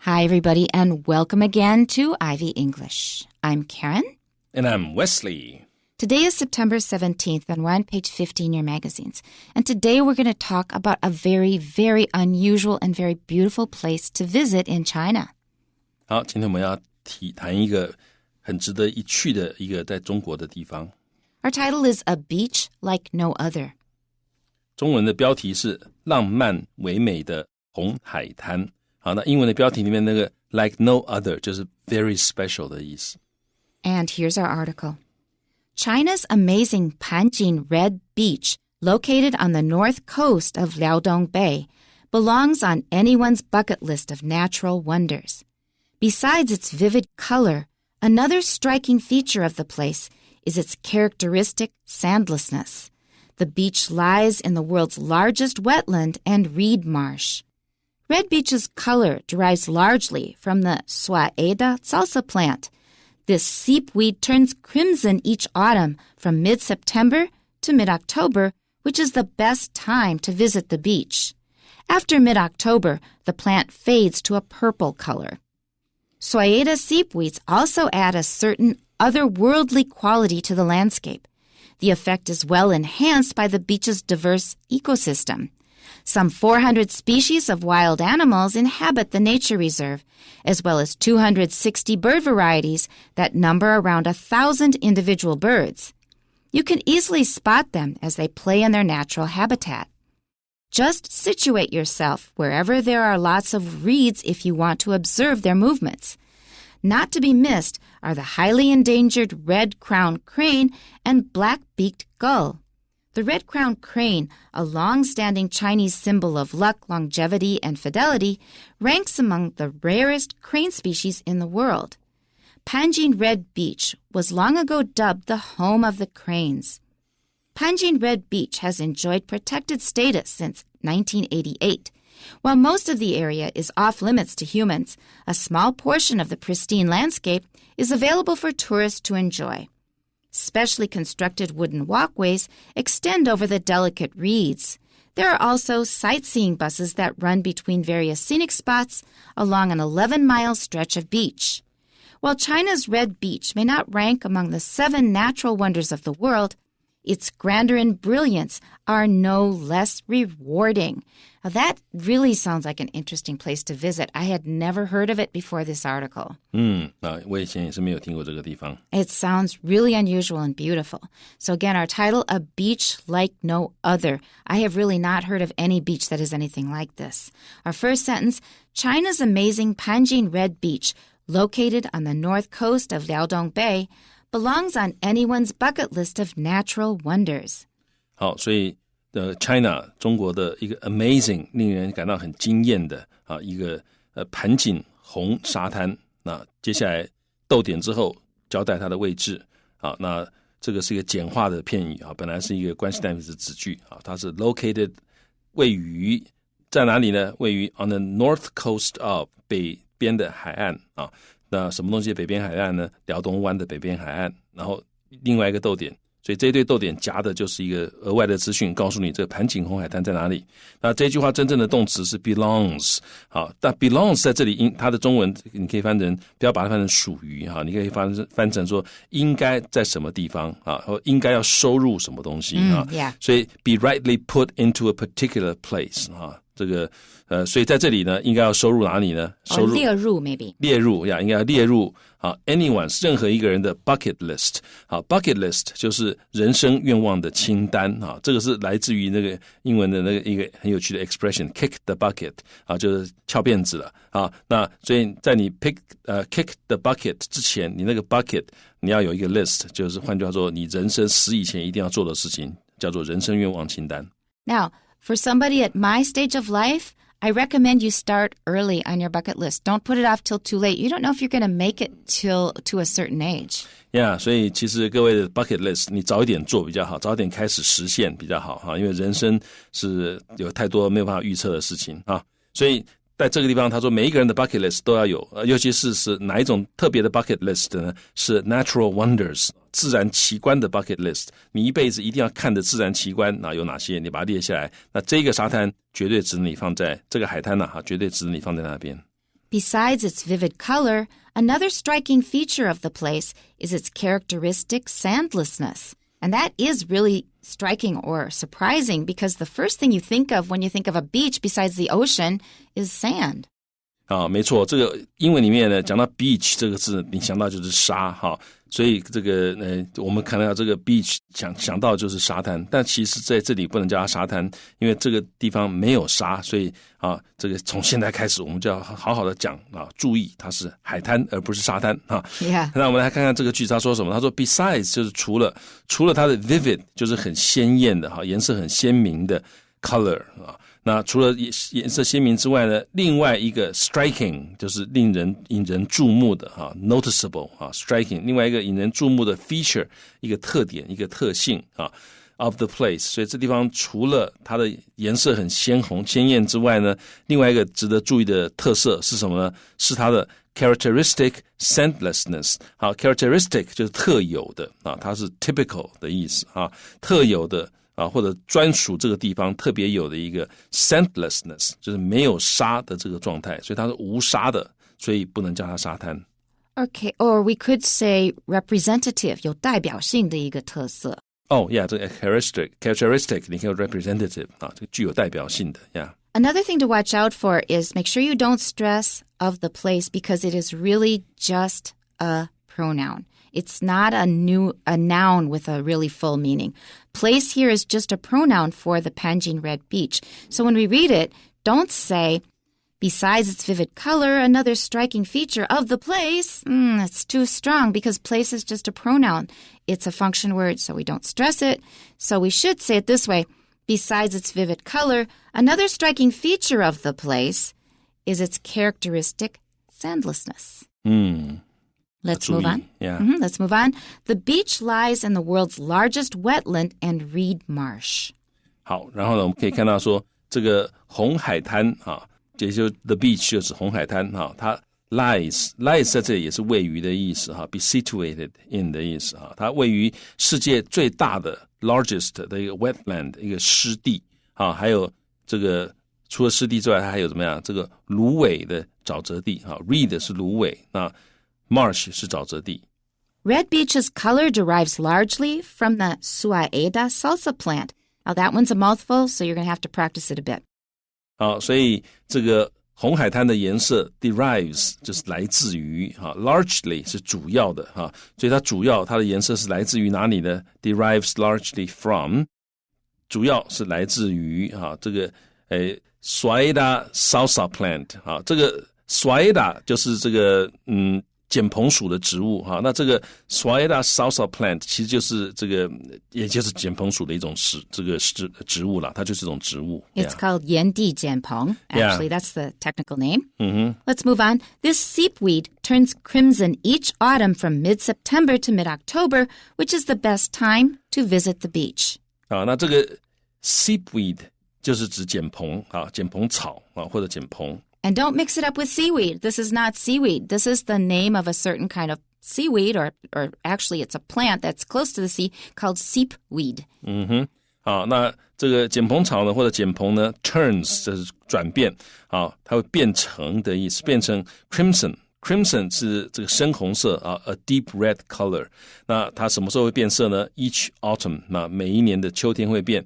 Hi, everybody, and welcome again to Ivy English. I'm Karen. And I'm Wesley. Today is September 17th, and we're on page 50 in your magazines. And today we're going to talk about a very, very unusual and very beautiful place to visit in China. 好，今天我们要谈一个很值得一去的一个在中国的地方。Our title is A Beach Like No Other. 中文的标题是浪漫唯美的红海滩。好，那英文的标题里面那个 like no other 就是 very special 的意思。And here's our article. China's amazing Panjin Red Beach, located on the north coast of Liaodong Bay, belongs on anyone's bucket list of natural wonders. Besides its vivid color, another striking feature of the place is its characteristic sandlessness. The beach lies in the world's largest wetland and reed marsh. Red Beach's color derives largely from the Suaeda salsa plant. This seep weed turns crimson each autumn from mid-September to mid-October, which is the best time to visit the beach. After mid-October, the plant fades to a purple color. Suaeda seep weeds also add a certain otherworldly quality to the landscape. The effect is well enhanced by the beach's diverse ecosystem. Some 400 species of wild animals inhabit the nature reserve, as well as 260 bird varieties that number around 1,000 individual birds. You can easily spot them as they play in their natural habitat. Just situate yourself wherever there are lots of reeds if you want to observe their movements. Not to be missed are the highly endangered red-crowned crane and black-beaked gull. The red-crowned crane, a long-standing Chinese symbol of luck, longevity, and fidelity, ranks among the rarest crane species in the world. Panjin Red Beach was long ago dubbed the home of the cranes. Panjin Red Beach has enjoyed protected status since 1988. While most of the area is off-limits to humans, a small portion of the pristine landscape is available for tourists to enjoy. Specially constructed wooden walkways extend over the delicate reeds. There are also sightseeing buses that run between various scenic spots along an 11-mile stretch of beach. While China's Red Beach may not rank among the 7 natural wonders of the world, its grandeur and brilliance are no less rewarding. Now, that really sounds like an interesting place to visit. I had never heard of it before this article. 我以前也是没有听过这个地方。 It sounds really unusual and beautiful. So again, our title, A Beach Like No Other. I have really not heard of any beach that is anything like this. Our first sentence, China's amazing Panjin Red Beach, located on the north coast of Liaodong Bay, belongs on anyone's bucket list of natural wonders. 好，所以China 中国的一个 amazing 令人感到很惊艳的一个盘锦红沙滩。那接下来逗点之后交代它的位置。好，那这个是一个简化的片语本来是一个关系代名词子句它是 located 位于在哪里呢？位于 on the north coast of 北边的海岸那什么东西的北边海岸呢？辽东湾的北边海岸。然后另外一个逗点，所以这一对逗点夹的就是一个额外的资讯，告诉你这个盘锦红海滩在哪里。那这句话真正的动词是 belongs。好，但 belongs 在这里它的中文你可以翻成，不要把它翻成属于你可以翻成说应该在什么地方或应该要收入什么东西yeah. 所以 be rightly put into a particular place 这个所以在这里呢应该要收入哪里呢？收入列入 maybe 列入应该要列入anyone's 任何一个人的 bucket list。 好 bucket list 就是人生愿望的清单这个是来自于那个英文的那个一个很有趣的 expression kick the bucket 就是翘辫子了那所以在你 kick the bucket 之前，你那个 bucket 你要有一个 list， 就是换句话说你人生死以前一定要做的事情叫做人生愿望清单。 Now, for somebody at my stage of life, I recommend you start early on your bucket list. Don't put it off till too late. You don't know if you're going to make it to a certain age. Yeah, 所以其实各位的 bucket list 你早一点做比较好，早一点开始实现比较好因为人生是有太多没有办法预测的事情所以在这个地方他说每一个人的 bucket list 都要有尤其是哪一种特别的 bucket list 呢？是 natural wonders 自然奇观的 bucket list， 你一辈子一定要看的自然奇观有哪些，你把它列下来。那这个沙滩绝对值得你放在这个海滩绝对值得你放在那边。Besides its vivid color, another striking feature of the place is its characteristic sandlessness. And that is really striking or surprising because the first thing you think of when you think of a beach besides the ocean is sand. 没错，这个英文里面呢，讲到 beach 这个字，你想到就是沙哈，所以这个我们看到这个 beach 想到就是沙滩，但其实在这里不能叫它沙滩，因为这个地方没有沙，所以这个从现在开始我们就要好好的讲注意它是海滩而不是沙滩哈。Yeah. 那我们来看看这个句子他说什么？他说 besides 就是除了它的 vivid 就是很鲜艳的颜色很鲜明的 color 那除了颜色鲜明之外呢，另外一个 striking 就是引人注目的noticeable striking 另外一个引人注目的 feature 一个特点一个特性of the place， 所以这地方除了它的颜色很鲜红鲜艳之外呢，另外一个值得注意的特色是什么呢？是它的 characteristic sandlessness。 characteristic 就是特有的它是 typical 的意思特有的或者专属这个地方特别有的一个 sandlessness， 就是没有沙的这个状态，所以它是无沙的，所以不能叫它沙滩。Okay, or we could say representative 有代表性的一个特色。yeah， 这个 characteristic 你可以 representative 这个具有代表性的 yeah。 Another thing to watch out for is make sure you don't stress of the place because it is really just a pronoun. It's not a noun with a really full meaning. Place here is just a pronoun for the Panjin Red Beach. So when we read it, don't say, besides its vivid color, another striking feature of the place. It's too strong because place is just a pronoun. It's a function word, so we don't stress it. So we should say it this way. Besides its vivid color, another striking feature of the place is its characteristic sandlessness. Let's move on. Yeah. Let's move on. The beach lies in the world's largest wetland and reed marsh. 好，然后呢，我们可以看到说，这个红海滩也就是 the beach 就是红海滩它 lies 在这里也是位于的意思be situated in 的意思它位于世界最大的 largest 的一个 wetland 一个湿地还有这个除了湿地之外，它还有怎么样？这个芦苇的沼泽地reed 是芦苇那Marsh 是沼泽地。 Red Beach's color derives largely from the Suaeda salsa plant. Now that one's a mouthful, so you're going to have to practice it a bit. 所以这个红海滩的颜色 derives 就是来自于largely 是主要的所以它的颜色是来自于哪里呢？ Derives largely from 主要是来自于这个Suaeda salsa plant 这个 Suaeda 就是这个碱蓬属的植物那这个 Suaeda salsa plant 其实就是这个也就是碱蓬属的一种植物啦，它就是一种植物。 It's called 岩地碱蓬. Actually, that's the technical name. Let's move on. This seep weed turns crimson each autumn from mid-September to mid-October, which is the best time to visit the beach. 那这个 seep weed 就是指碱蓬碱蓬草或者碱蓬。And don't mix it up with seaweed. This is not seaweed. This is the name of a certain kind of seaweed, or actually it's a plant that's close to the sea called seep weed. 那这个碱蓬草呢，或者碱蓬呢 turns 这是转变它会变成的意思，变成 crimson 是这个深红色a deep red color。 那它什么时候会变色呢？ Each autumn 那每一年的秋天会变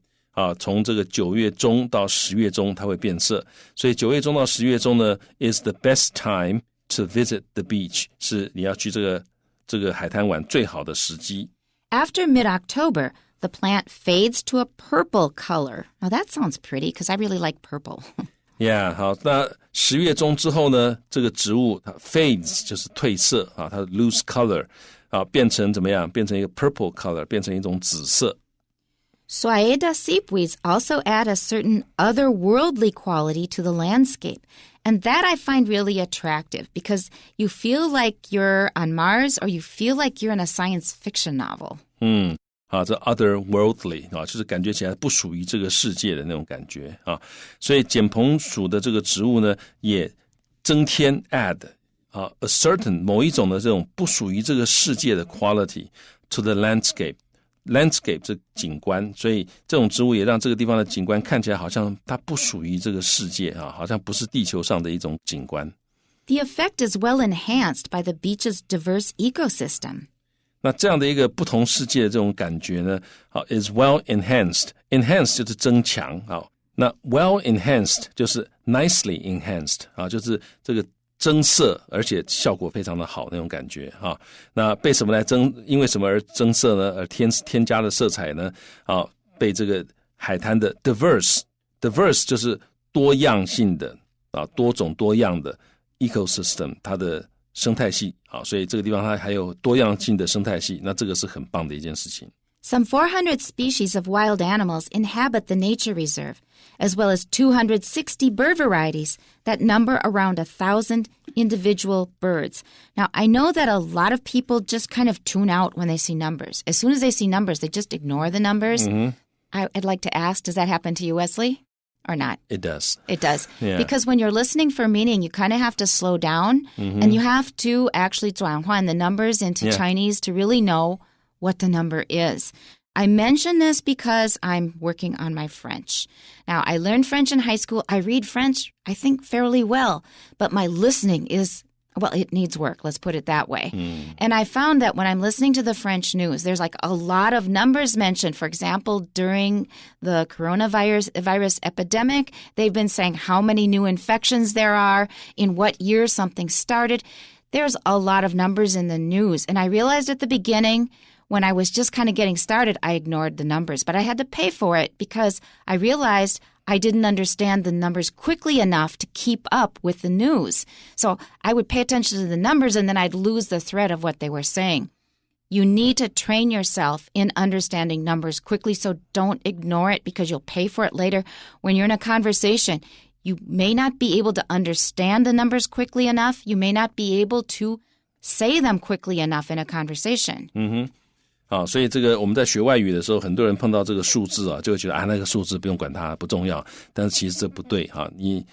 从这个9月中到10月中它会变色，所以9月中到10月中呢 is the best time to visit the beach 是你要去这个海滩玩最好的时机。 After mid-October, the plant fades to a purple color. Now that sounds pretty because I really like purple. Yeah, 好，那10月中之后呢，这个植物它 fades 就是褪色它 lose color 变成怎么样？变成一个 purple color， 变成一种紫色。Suaeda seepweeds also add a certain otherworldly quality to the landscape. And that I find really attractive because you feel like you're on Mars or you feel like you're in a science fiction novel. 这 otherworldly 就是感觉起来不属于这个世界的那种感觉所以碱蓬属的这个植物呢，也增添 add a certain 某一种的这种不属于这个世界的 quality to the landscape 这景观，所以这种植物也让这个地方的景观看起来好像它不属于这个世界好像不是地球上的一种景观。The effect is well enhanced by the beach's diverse ecosystem. 那这样的一个不同世界的这种感觉呢，好 is well enhanced. Enhanced 就是增强，好，那 well enhanced 就是 nicely enhanced， 啊，就是这个增色，而且效果非常的好那种感觉哈。那被什么来因为什么而增色呢？而添加的色彩呢？啊，被这个海滩的 diverse 就是多样性的啊，多种多样的 ecosystem 它的生态系啊，所以这个地方它还有多样性的生态系，那这个是很棒的一件事情。Some 400 species of wild animals inhabit the nature reserve, as well as 260 bird varieties that number around 1,000 individual birds. Now, I know that a lot of people just kind of tune out when they see numbers. As soon as they see numbers, they just ignore the numbers. Mm-hmm. I'd like to ask, does that happen to you, Wesley? Or not? It does. It does. Yeah. Because when you're listening for meaning, you kind of have to slow down, and you have to actually 转换 the numbers into Chinese to really know what the number is. I mention this because I'm working on my French. Now, I learned French in high school. I read French, I think, fairly well, but my listening is, well, it needs work. Let's put it that way. And I found that when I'm listening to the French news, there's like a lot of numbers mentioned. For example, during the coronavirus epidemic, they've been saying how many new infections there are, in what year something started. There's a lot of numbers in the news. And I realized at the beginning, when I was just kind of getting started, I ignored the numbers. But I had to pay for it because I realized I didn't understand the numbers quickly enough to keep up with the news. So I would pay attention to the numbers and then I'd lose the thread of what they were saying. You need to train yourself in understanding numbers quickly, so don't ignore it because you'll pay for it later. When you're in a conversation, you may not be able to understand the numbers quickly enough. You may not be able to say them quickly enough in a conversation. Mm-hmm. 好，所以这个我们在学外语的时候，很多人碰到这个数字啊，就会觉得啊那个数字不用管它，不重要。但是其实这不对哈，你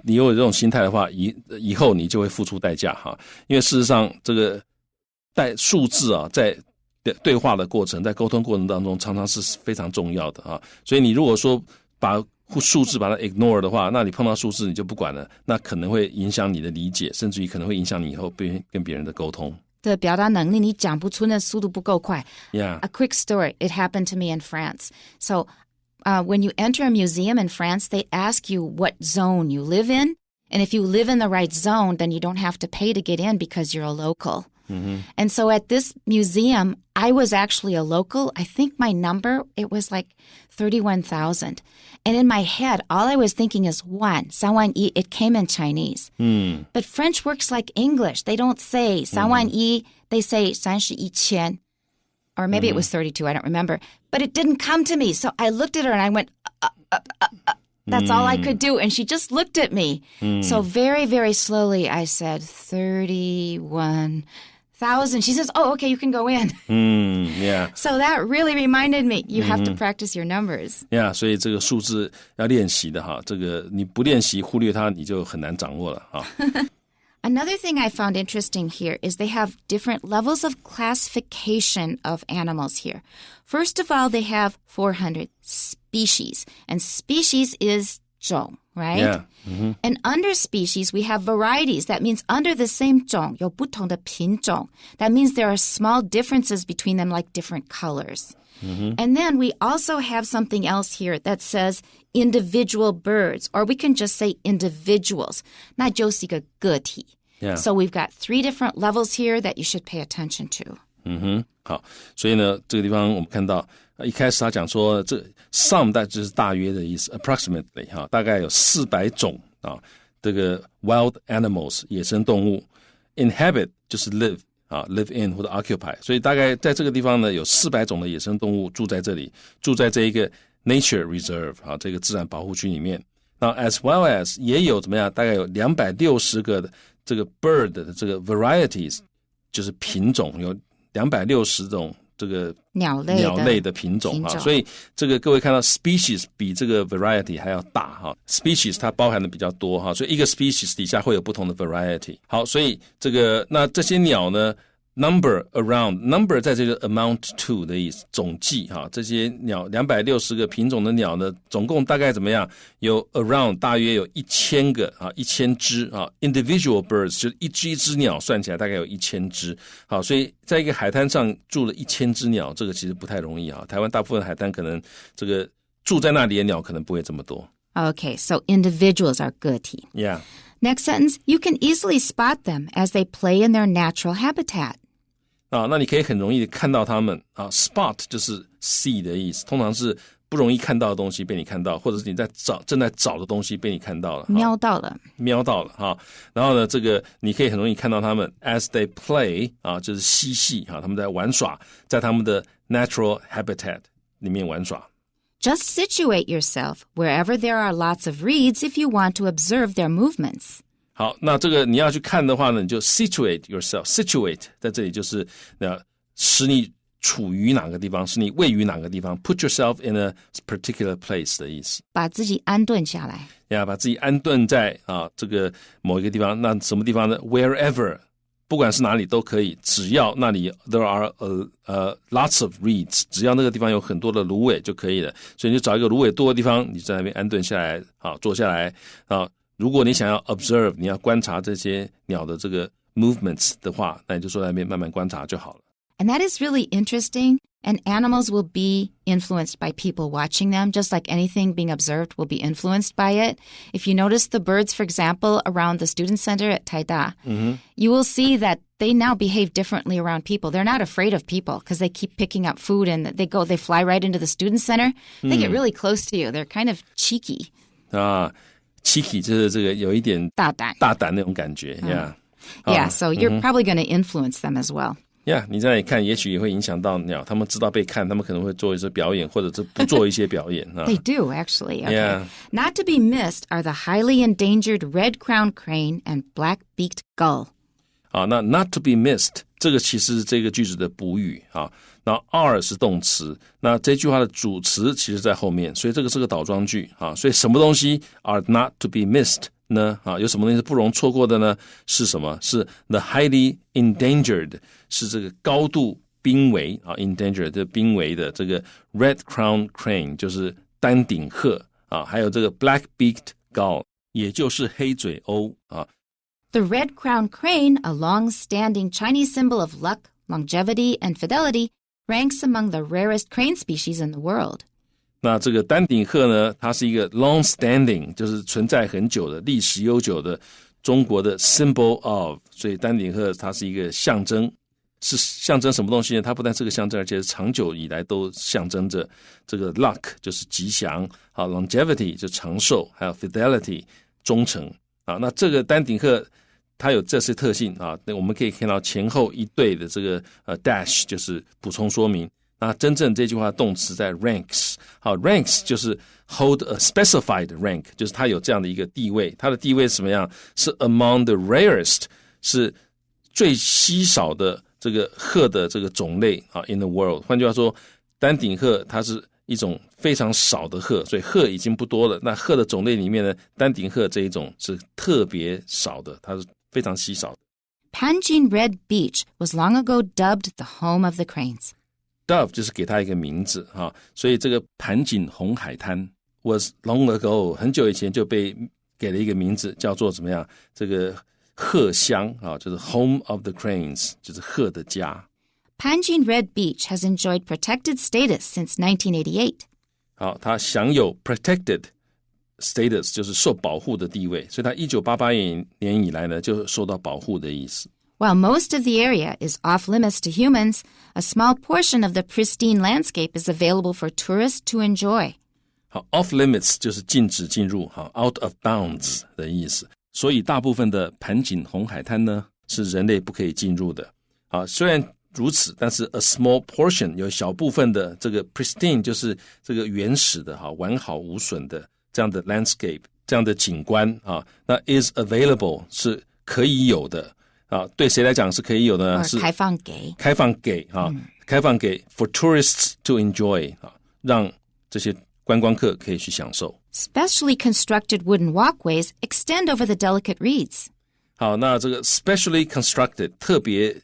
有这种心态的话，以后你就会付出代价哈。因为事实上，这个数字啊，在对话的过程，在沟通过程当中，常常是非常重要的啊。所以你如果说把数字把它 ignore 的话，那你碰到数字你就不管了，那可能会影响你的理解，甚至于可能会影响你以后跟别人的沟通。的表达能力你讲不出那速度不够快。Yeah. A quick story. It happened to me in France. So when you enter a museum in France, they ask you what zone you live in. And if you live in the right zone, then you don't have to pay to get in because you're a local. Mm-hmm. And so at this museum, I was actually a local. I think my number, it was like 31,000. And in my head, all I was thinking is 三万一. It came in Chinese. But French works like English. They don't say 三万一, they say 31,000. Or maybe it was 32, I don't remember. But it didn't come to me. So I looked at her and I went, That's all I could do. And she just looked at me. So very, very slowly I said 31,000. She says, oh, okay, you can go in. Yeah. So that really reminded me, you have to practice your numbers. Yeah, 所以这个数字要练习的哈，这个你不练习忽略它，你就很难掌握了哈。Another thing I found interesting here is they have different levels of classification of animals here. First of all, they have 400 species, and species is 种, right? Yeah. Mm-hmm. And under species, we have varieties. That means under the same 种有不同的品种. That means there are small differences between them, like different colors. Mm-hmm. And then we also have something else here that says individual birds, or we can just say individuals. 那就是一个个体. Yeah. So we've got 3 different levels here that you should pay attention to. 好，所以呢，这个地方我们看到一开始他讲说，这 some 就是大约的意思 ，approximately 哈，大概有400种啊，这个 wild animals 野生动物 ，inhabit 就是 live 啊 ，live in 或者 occupy， 所以大概在这个地方呢，有400种的野生动物住在这里，住在这一个 nature reserve 啊，这个自然保护区里面。那 as well as 也有怎么样，大概有260个的这个 bird 的这个 varieties， 就是品种有260种这个鸟类的品种哈，所以这个各位看到 species 比这个 variety 还要大哈 ，species 它包含的比较多哈，所以一个 species 底下会有不同的 variety。好，所以这个那这些鸟呢， number around number 在这个 amount to 的意思，总计这些鸟260个品种的鸟呢，总共大概怎么样？有 around 大约有1000个1000只individual birds 就是一只鸟算起来大概有1000只所以在一个海滩上住了1000只鸟，这个其实不太容易台湾大部分海滩可能这个住在那里的鸟可能不会这么多。Okay, so individuals are 个体。 Yeah. Next sentence, you can easily spot them as they play in their natural habitat. 那你可以很容易的看到它们spot 就是 see 的意思，通常是不容易看到的东西被你看到，或者是你正在找的东西被你看到了，瞄到了然后呢，这个你可以很容易看到它们 as they play 就是嬉戏他们在玩耍，在他们的 natural habitat 里面玩耍。Just situate yourself wherever there are lots of reeds if you want to observe their movements. 好，那这个你要去看的话呢，你就 situate yourself. Situate 在这里就是使你处于哪个地方，使你位于哪个地方。Put yourself in a particular place 的意思。把自己安顿下来。把自己安顿在这个某一个地方。那什么地方呢 ？Wherever， 不管是哪里都可以，只要那里 there are lots of reeds， 只要那个地方有很多的芦苇就可以了。所以你就找一个芦苇多的地方，你在那边安顿下来，坐下来如果你想要 observe， 你要观察这些鸟的这个 movements 的话，那你就坐在那边慢慢观察就好了。And that is really interesting, and animals will be influenced by people watching them, just like anything being observed will be influenced by it. If you notice the birds, for example, around the student center at Taida, you will see that they now behave differently around people. They're not afraid of people because they keep picking up food and they fly right into the student center. They get really close to you. They're kind of cheeky. cheeky 就是这个有一点大胆那种感觉 Yeah, so you're probably going to influence them as well. Yeah, 你在那里看也许也会影响到鸟，他们知道被看，他们可能会做一些表演或者是不做一些表演They do, actually. Okay. Yeah. Not to be missed are the highly endangered red-crowned crane and black-beaked gull. 那 not to be missed 这个其实是这个句子的补语那 are 是动词，那这句话的主词其实在后面，所以这个是个倒装句所以什么东西 are not to be missed 呢有什么东西是不容错过的呢？是什么？是 the highly endangered 是这个高度濒危endangered 的濒危的这个 red crown crane 就是丹顶鹤还有这个 black-beaked gull 也就是黑嘴鸥The red-crowned crane, a long-standing Chinese symbol of luck, longevity, and fidelity, ranks among the rarest crane species in the world. 那这个丹顶鹤呢，它是一个 long-standing， 就是存在很久的、历史悠久的中国的 symbol of， 所以丹顶鹤它是一个象征，是象征什么东西呢？它不但是个象征，而且是长久以来都象征着这个 luck， 就是吉祥longevity 就长寿，还有 fidelity 忠诚那这个丹顶鹤它有这些特性那我们可以看到前后一对的这个dash 就是补充说明。那真正这句话动词在 ranks ranks 就是 hold a specified rank 就是它有这样的一个地位，它的地位是什么样？是 among the rarest 是最稀少的这个鹤的这个种类in the world。换句话说，丹顶鹤它是一种非常少的鹤，所以鹤已经不多了。那鹤的种类里面呢，丹顶鹤这一种是特别少的，它是非常稀少的。Panjin Red Beach was long ago dubbed the home of the cranes. Dove 就是给它一个名字所以这个盘锦红海滩 was long ago 很久以前就被给了一个名字，叫做怎么样？这个鹤乡就是 home of the cranes， 就是鹤的家。Panjin Red Beach has enjoyed protected status since 1988. 它享有 protected status 就是受保护的地位，所以它1988年以来呢就受到保护的意思。While most of the area is off-limits to humans, a small portion of the pristine landscape is available for tourists to enjoy. Off-limits 就是禁止进入out of bounds 的意思，所以大部分的盘锦红海滩呢是人类不可以进入的虽然如此，但是 a small portion 有小部分的这个 pristine 就是这个原始的完好无损的这样的 landscape 这样的景观那 is available 是可以有的对谁来讲是可以有的呢？是开放给for tourists to enjoy 让这些观光客可以去享受。Specially constructed wooden walkways extend over the delicate reeds. 那这个 specially constructed 特别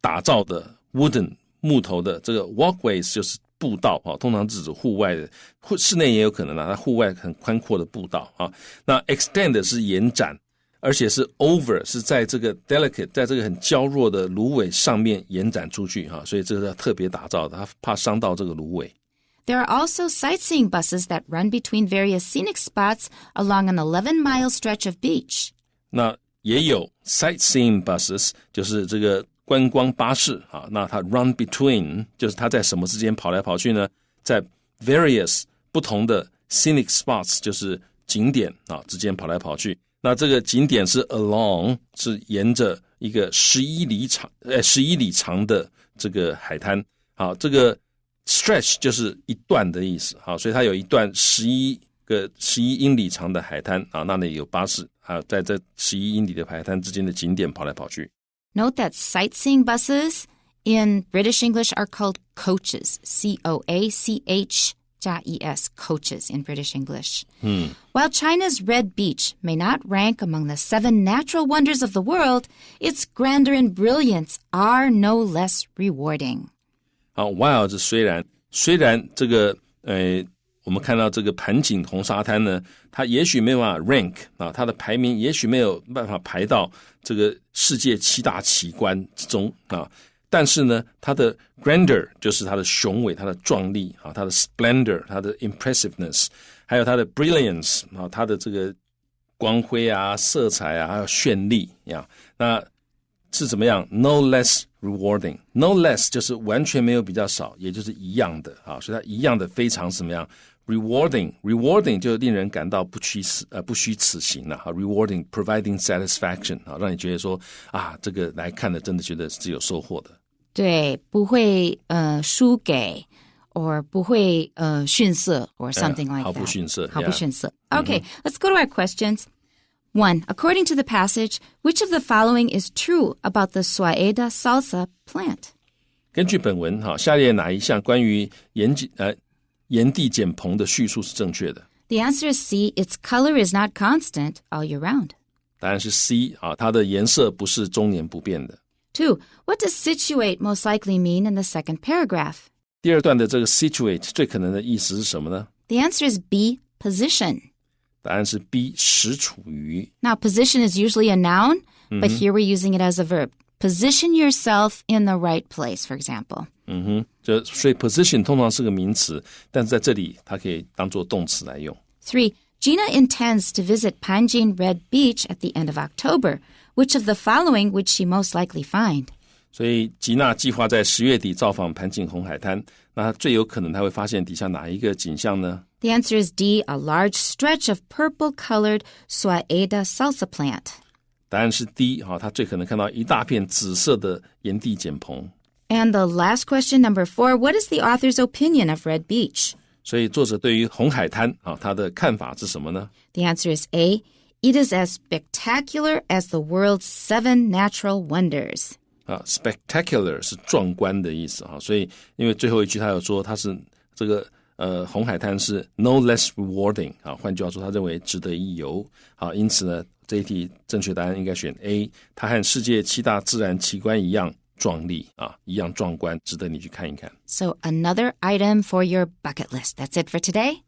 打造的 wooden 木头的这个 walkways 就是步道啊，通常是指户外的，室内也有可能它户外很宽阔的步道啊。那 extend 是延展，而且是 over 是在这个 delicate 在这个很娇弱的芦苇上面延展出去啊，所以这个是特别打造的，它怕伤到这个芦苇。There are also sightseeing buses that run between various scenic spots along an 11-mile stretch of beach. 那也有 sightseeing buses 就是这个观光巴士啊，那它 run between 就是它在什么之间跑来跑去呢？在 various 不同的 scenic spots 就是景点啊之间跑来跑去。那这个景点是 along 是沿着一个11里长的这个海滩。好，这个 stretch 就是一段的意思。好，所以它有一段11英里长的海滩啊，那里有巴士啊，在这11英里的海滩之间的景点跑来跑去。Note that sightseeing buses in British English are called coaches, C-O-A-C-H-E-S, coaches in British English. While China's Red Beach may not rank among the 7 natural wonders of the world, its grandeur and brilliance are no less rewarding. 好 while 这虽然这个我们看到这个盘锦红沙滩呢，它也许没有办法 rank 啊，它的排名也许没有办法排到这个世界7大奇观之中啊，但是呢，它的 grandeur 就是它的雄伟、它的壮丽啊，它的 splendor、它的 impressiveness， 还有它的 brilliance 啊，它的这个光辉啊、色彩啊，还有绚丽啊，那是怎么样 ？No less rewarding， no less 就是完全没有比较少，也就是一样的啊，所以它一样的非常怎么样 ？rewarding 就令人感到不虚此行了啊 ，rewarding providing satisfaction 啊，让你觉得说啊，这个来看了真的觉得是有收获的。对，不会输给 or 不会逊色 or something like that. 毫不逊色。毫不逊色。Okay, let's go to our questions. 1. According to the passage, which of the following is true about the Suaeda salsa plant? 根据本文下列哪一项关于炎地碱蓬的叙述是正确的？ The answer is C. Its color is not constant all year round. 答案是 C 啊，它的颜色不是终年不变的。 2. What does situate most likely mean in the second paragraph? 第二段的这个 situate 最可能的意思是什么呢？ The answer is B. Position. 答案是 B. 实处于。 Now, position is usually a noun, but here we're using it as a verb. Position yourself in the right place, for example. 所以 position 通常是个名词，但是在这里它可以当作动词来用。 3. Gina intends to visit Panjin Red Beach at the end of October. Which of the following would she most likely find? 所以吉娜计划在10月底造访盘锦红海滩，那最有可能她会发现底下哪一个景象呢？ The answer is D, a large stretch of purple-colored Suaeda salsa plant. 答案是 D 她最可能看到一大片紫色的炎地碱蓬。 And the last question, number 4, what is the author's opinion of Red Beach? 所以作者对于红海滩他的看法是什么呢？ The answer is A, it is as spectacular as the world's 7 natural wonders. spectacular 是壮观的意思所以因为最后一句他有说他是这个红海滩是 no less rewarding 换句话说他认为值得一游因此呢这一题正确答案应该选 A， 它和世界7大自然奇观一样壮丽一样壮观，值得你去看一看。 So another item for your bucket list. That's it for today.